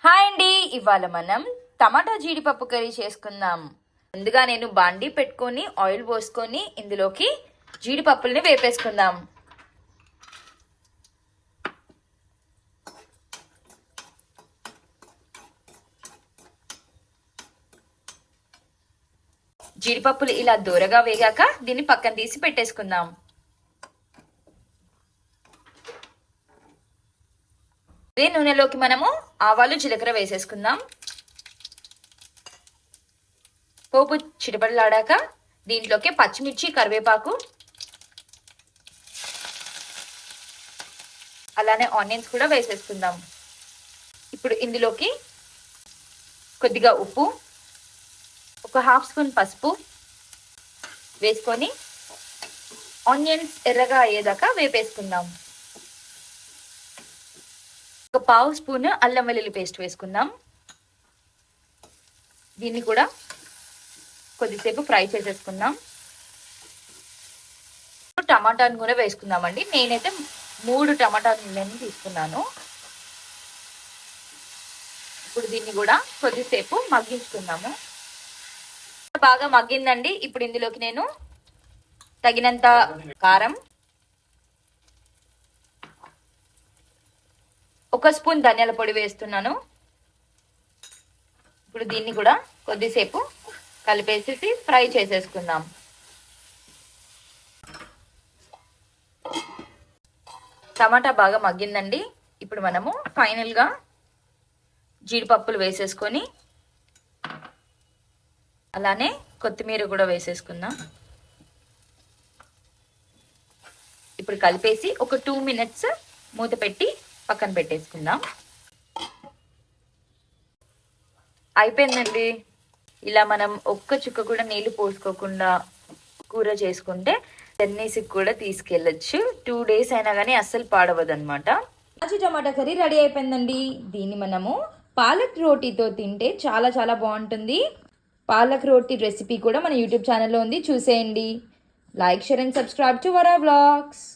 Hi అండి, ఇవాళ మనం టమాటా జీడిపప్పు కర్రీ చేసుకుందాం. ముందుగా నేను బాండీ పెట్టుకొని ఆయిల్ పోసుకొని ఇందులోకి జీడిపప్పుల్ని వేపేసుకుందాం. జీడిపప్పులు ఇలా దూరగా వేగాక దీన్ని పక్కన తీసి పెట్టేసుకుందాం. అదే నూనెలోకి మనము ఆవాలు జీలకర్ర వేసేసుకుందాం. పోపు చిటపటలాడాక దీంట్లోకి పచ్చిమిర్చి కరివేపాకు అలానే ఆనియన్స్ కూడా వేసేసుకుందాం. ఇప్పుడు ఇందులోకి కొద్దిగా ఉప్పు, ఒక హాఫ్ స్పూన్ పసుపు వేసుకొని ఆనియన్స్ ఎర్రగా అయ్యేదాకా వేపేసుకుందాం. ఒక పావు స్పూన్ అల్లం వెల్లుల్లి పేస్ట్ వేసుకుందాం. దీన్ని కూడా కొద్దిసేపు ఫ్రై చేసేసుకుందాం. టమాటాను కూడా వేసుకుందామండి. నేనైతే 3 టమాటాలను తీసుకున్నాను. ఇప్పుడు దీన్ని కూడా కొద్దిసేపు మగ్గించుకుందాము. బాగా మగ్గిందండి. ఇప్పుడు ఇందులోకి నేను తగినంత కారం, 1 స్పూన్ ధనియాల పొడి వేస్తున్నాను. ఇప్పుడు దీన్ని కూడా కొద్దిసేపు కలిపేసేసి ఫ్రై చేసేసుకుందాం. టమాటా బాగా మగ్గిందండి. ఇప్పుడు మనము ఫైనల్గా జీడిపప్పులు వేసేసుకొని అలానే కొత్తిమీర కూడా వేసేసుకుందాం. ఇప్పుడు కలిపేసి ఒక 2 మినిట్స్ మూత పెట్టి పక్కన పెట్టేసుకుందాం. అయిపోయిందండి. ఇలా మనం ఒక్క చుక్క కూడా నీళ్లు పోసుకోకుండా కూర చేసుకుంటే జర్నీస్కి కూడా తీసుకెళ్ళచ్చు. 2 డేస్ అయినా కానీ అస్సలు పాడవదు అనమాట. టమాటా కర్రీ రెడీ అయిపోయిందండి. దీన్ని మనము పాలక్ రోటీతో తింటే చాలా చాలా బాగుంటుంది. పాలక్ రోటీ రెసిపీ కూడా మన యూట్యూబ్ ఛానల్లో ఉంది, చూసేయండి. Like, share and subscribe to Vara vlogs.